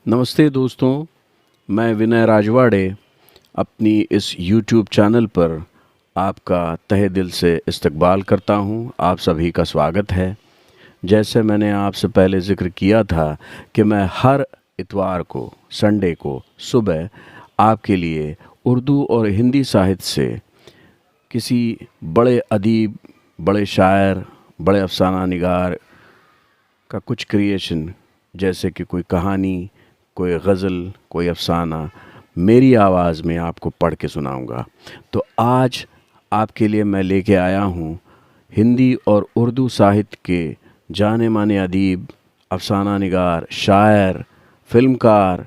नमस्ते दोस्तों, मैं विनय राजवाड़े अपनी इस YouTube चैनल पर आपका तहे दिल से इस्तकबाल करता हूं। आप सभी का स्वागत है। जैसे मैंने आपसे पहले ज़िक्र किया था कि मैं हर इतवार को, संडे को सुबह आपके लिए उर्दू और हिंदी साहित्य से किसी बड़े अदीब, बड़े शायर, बड़े अफ़साना निगार का कुछ क्रिएशन, जैसे कि कोई कहानी, कोई गज़ल, कोई अफ़साना मेरी आवाज़ में आपको पढ़ के सुनाऊंगा। तो आज आपके लिए मैं लेके आया हूँ हिंदी और उर्दू साहित्य के जाने माने अदीब, अफ़साना निगार, शायर, फ़िल्मकार,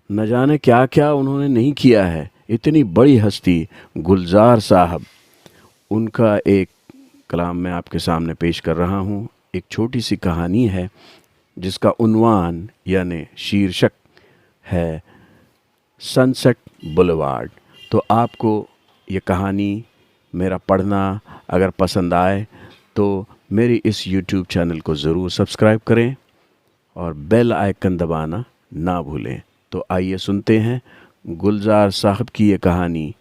न जाने क्या क्या उन्होंने नहीं किया है, इतनी बड़ी हस्ती गुलजार साहब, उनका एक कलाम मैं आपके सामने पेश कर रहा हूँ। एक छोटी सी कहानी है जिसका उन्वान यानी शीर्षक है सनसेट बुलेवार्ड। तो आपको ये कहानी मेरा पढ़ना अगर पसंद आए तो मेरी इस YouTube चैनल को ज़रूर सब्सक्राइब करें और बेल आइकन दबाना ना भूलें। तो आइए सुनते हैं गुलजार साहब की ये कहानी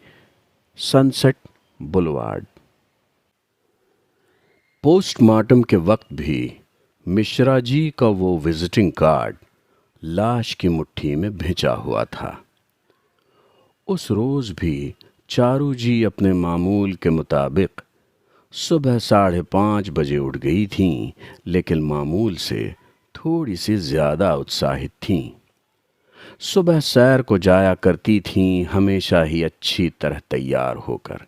सनसेट बुलेवार्ड। पोस्टमार्टम के वक्त भी मिश्रा जी का वो विजिटिंग कार्ड लाश की मुट्ठी में भिंचा हुआ था। उस रोज भी चारू जी अपने मामूल के मुताबिक सुबह 5:30 बजे उठ गई थीं, लेकिन मामूल से थोड़ी सी ज्यादा उत्साहित थीं। सुबह सैर को जाया करती थीं, हमेशा ही अच्छी तरह तैयार होकर,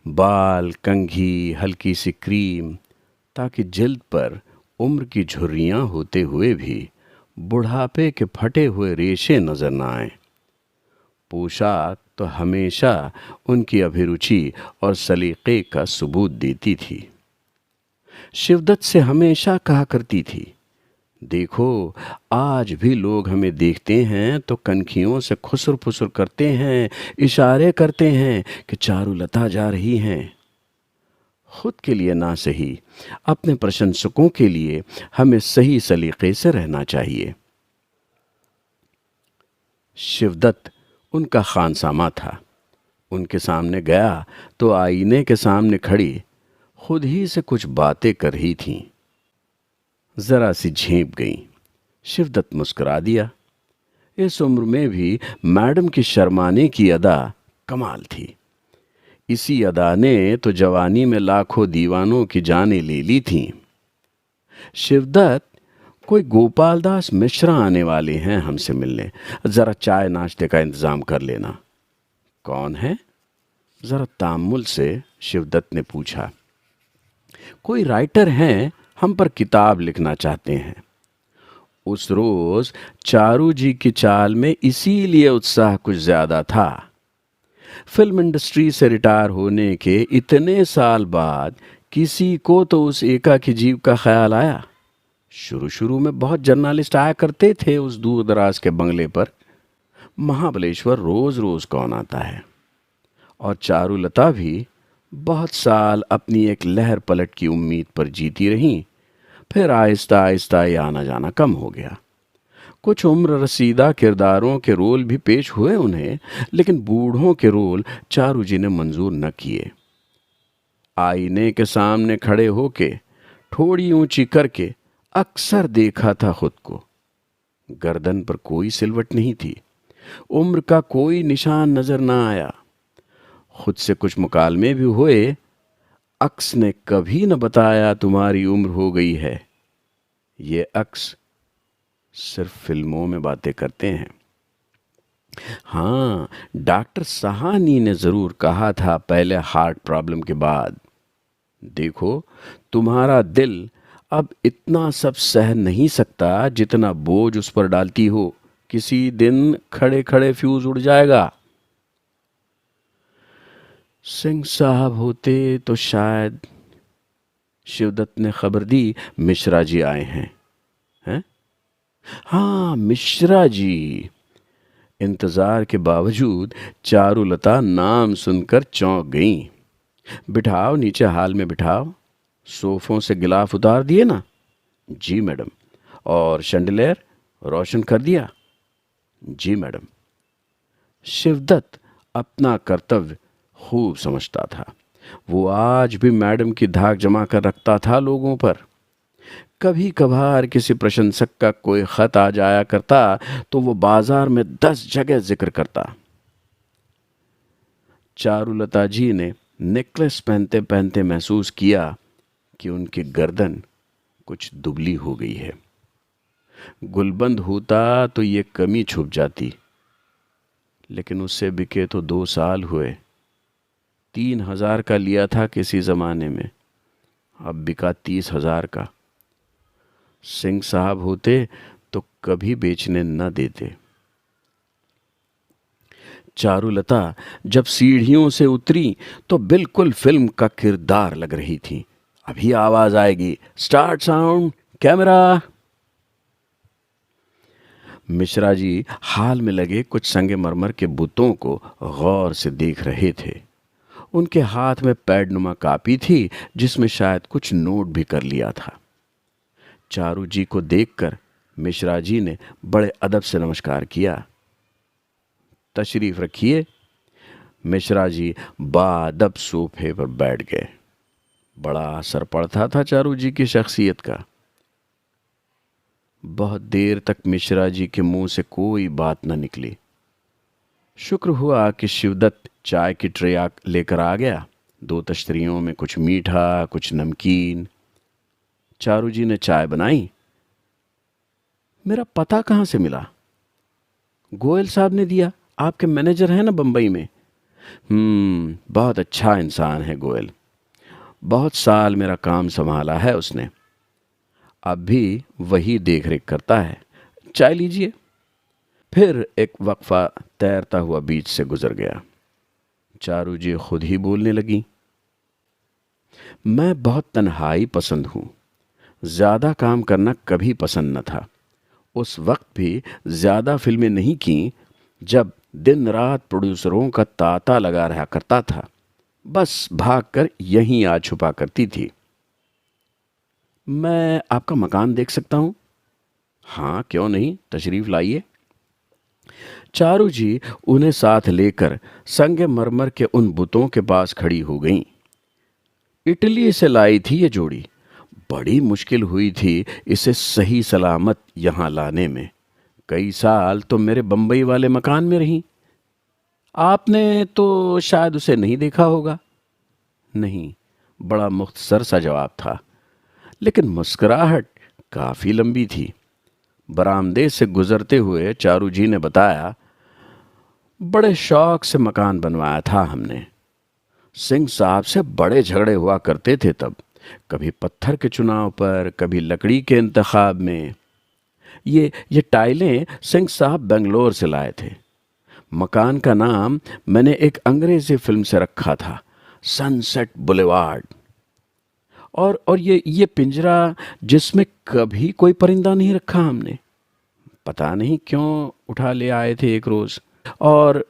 बाल, कंघी, हल्की सी क्रीम, ताकि जिल्द पर उम्र की झुर्रियां होते हुए भी बुढ़ापे के फटे हुए रेशे नजर न आए। पोशाक तो हमेशा उनकी अभिरुचि और सलीके का सबूत देती थी। शिवदत्त से हमेशा कहा करती थी, देखो आज भी लोग हमें देखते हैं तो कनखियों से खुसर फुसर करते हैं, इशारे करते हैं कि चारुलता जा रही हैं। खुद के लिए ना सही, अपने प्रशंसकों के लिए हमें सही सलीके से रहना चाहिए। शिवदत्त उनका खानसामा था। उनके सामने गया तो आईने के सामने खड़ी खुद ही से कुछ बातें कर रही थीं। जरा सी झेंप गई। शिवदत्त मुस्कुरा दिया। इस उम्र में भी मैडम की शर्माने की अदा कमाल थी। इसी अदा ने तो जवानी में लाखों दीवानों की जानें ले ली थीं। शिवदत्त, कोई गोपाल दास मिश्रा आने वाले हैं हमसे मिलने, जरा चाय नाश्ते का इंतजाम कर लेना। कौन है? जरा तामुल से शिवदत्त ने पूछा। कोई राइटर हैं, हम पर किताब लिखना चाहते हैं। उस रोज चारू जी की चाल में इसीलिए उत्साह कुछ ज्यादा था। फिल्म इंडस्ट्री से रिटायर होने के इतने साल बाद किसी को तो उस एकाकी जीव का ख्याल आया। शुरू शुरू में बहुत जर्नलिस्ट आया करते थे उस दूर दराज के बंगले पर। महाबलेश्वर रोज रोज कौन आता है। और चारुलता भी बहुत साल अपनी एक लहर पलट की उम्मीद पर जीती रहीं। फिर आहिस्ता आहिस्ता ये आना जाना कम हो गया। कुछ उम्र रसीदा किरदारों के रोल भी पेश हुए उन्हें, लेकिन बूढ़ों के रोल चारू जी ने मंजूर न किए। आईने के सामने खड़े होके ठोड़ी ऊंची करके अक्सर देखा था खुद को। गर्दन पर कोई सिलवट नहीं थी, उम्र का कोई निशान नजर ना आया। खुद से कुछ मुकालमे भी हुए। अक्स ने कभी न बताया तुम्हारी उम्र हो गई है। ये अक्स सिर्फ फिल्मों में बातें करते हैं। हाँ, डॉक्टर सहानी ने जरूर कहा था पहले हार्ट प्रॉब्लम के बाद, देखो तुम्हारा दिल अब इतना सब सह नहीं सकता जितना बोझ उस पर डालती हो, किसी दिन खड़े खड़े फ्यूज उड़ जाएगा। सिंह साहब होते तो शायद। शिवदत्त ने खबर दी, मिश्रा जी आए हैं। हैं? हाँ, मिश्रा जी। इंतजार के बावजूद चारुलता नाम सुनकर चौंक गईं। बिठाओ, नीचे हाल में बिठाओ। सोफों से गिलाफ उतार दिए ना? जी मैडम। और शंडलेर रोशन कर दिया? जी मैडम। शिवदत्त अपना कर्तव्य खूब समझता था। वो आज भी मैडम की धाक जमा कर रखता था लोगों पर। कभी कभार किसी प्रशंसक का कोई खत आ जाया करता तो वो बाजार में 10 जगह जिक्र करता। चारुलता जी ने नेकलेस पहनते पहनते महसूस किया कि उनकी गर्दन कुछ दुबली हो गई है। गुलबंद होता तो ये कमी छुप जाती, लेकिन उससे बिके तो 2 साल हुए। 3,000 का लिया था किसी जमाने में, अब बिका 30,000 का। सिंह साहब होते तो कभी बेचने न देते। चारुलता जब सीढ़ियों से उतरी तो बिल्कुल फिल्म का किरदार लग रही थी। अभी आवाज आएगी, start sound, camera. Mishra ji हाल में लगे कुछ संगमरमर के बुतों को गौर से देख रहे थे। उनके हाथ में पैडनुमा कापी थी जिसमें शायद कुछ नोट भी कर लिया था। चारू जी को देखकर मिश्रा जी ने बड़े अदब से नमस्कार किया। तशरीफ रखिए। मिश्रा जी बाअदब सोफे पर बैठ गए। बड़ा असर पड़ता था चारू जी की शख्सियत का। बहुत देर तक मिश्रा जी के मुंह से कोई बात न निकली। शुक्र हुआ कि शिवदत्त चाय की ट्रे लेकर आ गया। 2 तश्तरियों में कुछ मीठा, कुछ नमकीन। चारू जी ने चाय बनाई। मेरा पता कहाँ से मिला? गोयल साहब ने दिया। आपके मैनेजर हैं ना बंबई में। बहुत अच्छा इंसान है गोयल। बहुत साल मेरा काम संभाला है उसने। अब भी वही देख रेख करता है। चाय लीजिए। फिर एक वक्फा तैरता हुआ बीच से गुजर गया। चारू जी खुद ही बोलने लगी। मैं बहुत तन्हाई पसंद हूं। ज्यादा काम करना कभी पसंद न था। उस वक्त भी ज्यादा फिल्में नहीं की जब दिन रात प्रोड्यूसरों का तांता लगा रहा करता था। बस भागकर यहीं आ छुपा करती थी। मैं आपका मकान देख सकता हूं? हाँ, क्यों नहीं, तशरीफ लाइए। चारू जी उन्हें साथ लेकर संगमरमर के उन बुतों के पास खड़ी हो गईं। इटली से लाई थी ये जोड़ी। बड़ी मुश्किल हुई थी इसे सही सलामत यहां लाने में। कई साल तो मेरे बंबई वाले मकान में रही। आपने तो शायद उसे नहीं देखा होगा। नहीं, बड़ा मुख्तसर सा जवाब था, लेकिन मुस्कुराहट काफी लंबी थी। बरामदे से गुजरते हुए चारू जी ने बताया, बड़े शौक से मकान बनवाया था हमने। सिंह साहब से बड़े झगड़े हुआ करते थे तब, कभी पत्थर के चुनाव पर, कभी लकड़ी के इंतखाब में। ये टाइलें सिंह साहब बेंगलोर से लाए थे। मकान का नाम मैंने एक अंग्रेजी फिल्म से रखा था, सनसेट बुलेवार्ड। और ये पिंजरा जिसमें कभी कोई परिंदा नहीं रखा हमने। पता नहीं क्यों उठा ले आए थे एक रोज। और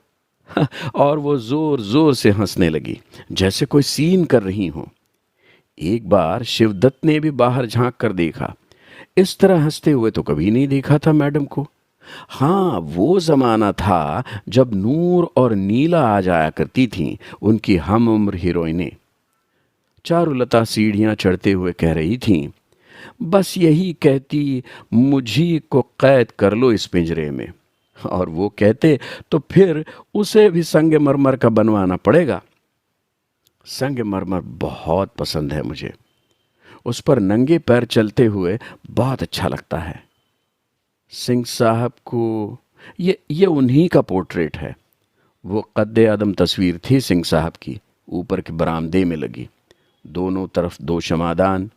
और वो जोर जोर से हंसने लगी जैसे कोई सीन कर रही हो। एक बार शिवदत्त ने भी बाहर झांक कर देखा। इस तरह हंसते हुए तो कभी नहीं देखा था मैडम को। हाँ, वो जमाना था जब नूर और नीला आ जाया करती थीं उनकी हम उम्र हीरोइनें। चारुलता सीढ़ियां चढ़ते हुए कह रही थीं, बस यही कहती, मुझी को कैद कर लो इस पिंजरे में। और वो कहते, तो फिर उसे भी संगमरमर का बनवाना पड़ेगा। संगमरमर बहुत पसंद है मुझे। उस पर नंगे पैर चलते हुए बहुत अच्छा लगता है। सिंह साहब को ये उन्हीं का पोर्ट्रेट है। वो कद्दे आदम तस्वीर थी सिंह साहब की, ऊपर के बरामदे में लगी। दोनों तरफ 2 शमादान।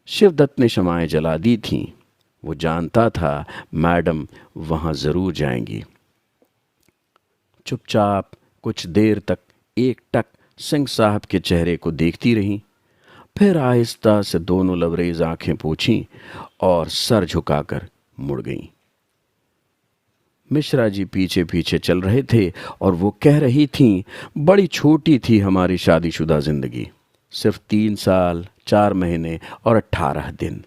शिवदत्त ने शमाएं जला दी थीं। वो जानता था मैडम वहां जरूर जाएंगी। चुपचाप कुछ देर तक एकटक सिंह साहब के चेहरे को देखती रहीं। फिर आहिस्ता से दोनों लबरेज आंखें पोंछीं और सर झुकाकर मुड़ गईं। मिश्रा जी पीछे पीछे चल रहे थे और वो कह रही थीं, बड़ी छोटी थी हमारी शादीशुदा जिंदगी, सिर्फ 3 साल 4 महीने और 18 दिन।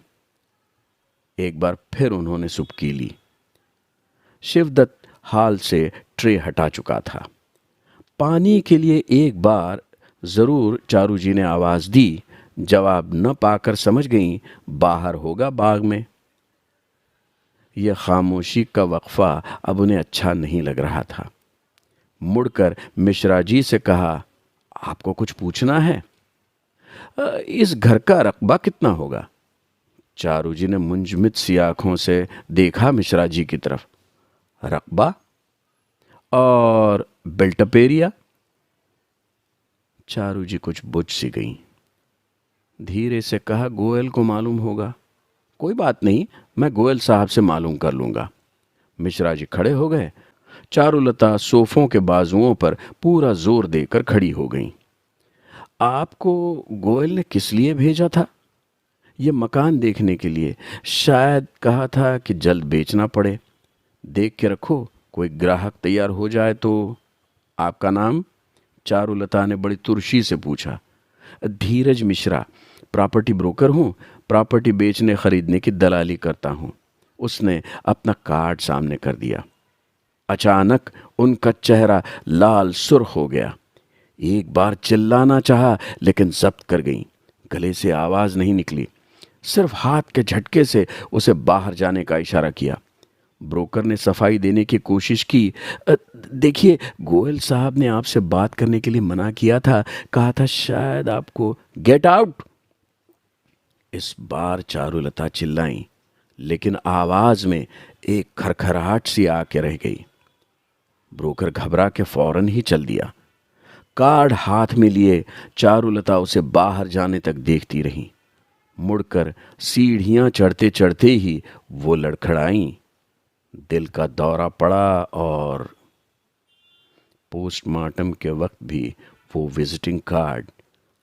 एक बार फिर उन्होंने सुबकी ली। शिवदत्त हाल से ट्रे हटा चुका था। पानी के लिए एक बार जरूर चारू जी ने आवाज दी। जवाब न पाकर समझ गईं बाहर होगा बाग में। यह खामोशी का वक्फा अब उन्हें अच्छा नहीं लग रहा था। मुड़कर मिश्रा जी से कहा, आपको कुछ पूछना है? इस घर का रकबा कितना होगा? चारू जी ने मुंजमिद सी आंखों से देखा मिश्रा जी की तरफ। रकबा और बिल्टअप एरिया? चारू जी कुछ बुझ सी गईं। धीरे से कहा, गोयल को मालूम होगा। कोई बात नहीं, मैं गोयल साहब से मालूम कर लूंगा। मिश्रा जी खड़े हो गए। चारुलता सोफों के बाजुओं पर पूरा जोर देकर खड़ी हो गईं। आपको गोयल ने किस लिए भेजा था? ये मकान देखने के लिए। शायद कहा था कि जल्द बेचना पड़े। देख के रखो, कोई ग्राहक तैयार हो जाए तो। आपका नाम? चारुलता ने बड़ी तुरशी से पूछा। धीरज मिश्रा, प्रॉपर्टी ब्रोकर हूं। प्रॉपर्टी बेचने खरीदने की दलाली करता हूं। उसने अपना कार्ड सामने कर दिया। अचानक उनका चेहरा लाल सुर्ख हो गया। एक बार चिल्लाना चाहा लेकिन जब्त कर गईं। गले से आवाज नहीं निकली। सिर्फ हाथ के झटके से उसे बाहर जाने का इशारा किया। ब्रोकर ने सफाई देने की कोशिश की। देखिए, गोयल साहब ने आपसे बात करने के लिए मना किया था। कहा था शायद आपको। Get out! इस बार चारुलता चिल्लाई, लेकिन आवाज में एक खरखराहट सी आके रह गई। ब्रोकर घबरा के फौरन ही चल दिया। कार्ड हाथ में लिए चारुलता उसे बाहर जाने तक देखती रही। मुड़कर सीढ़ियां चढ़ते चढ़ते ही वो लड़खड़ाई। दिल का दौरा पड़ा और पोस्टमार्टम के वक्त भी वो विजिटिंग कार्ड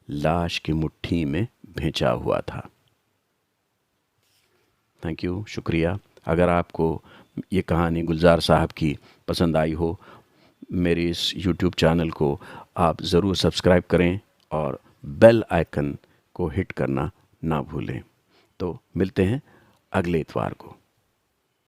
लाश की मुट्ठी में भेजा हुआ था। थैंक यू, शुक्रिया। अगर आपको ये कहानी गुलजार साहब की पसंद आई हो, मेरे इस यूट्यूब चैनल को आप ज़रूर सब्सक्राइब करें और बेल आइकन को हिट करना ना भूलें। तो मिलते हैं अगले इतवार को।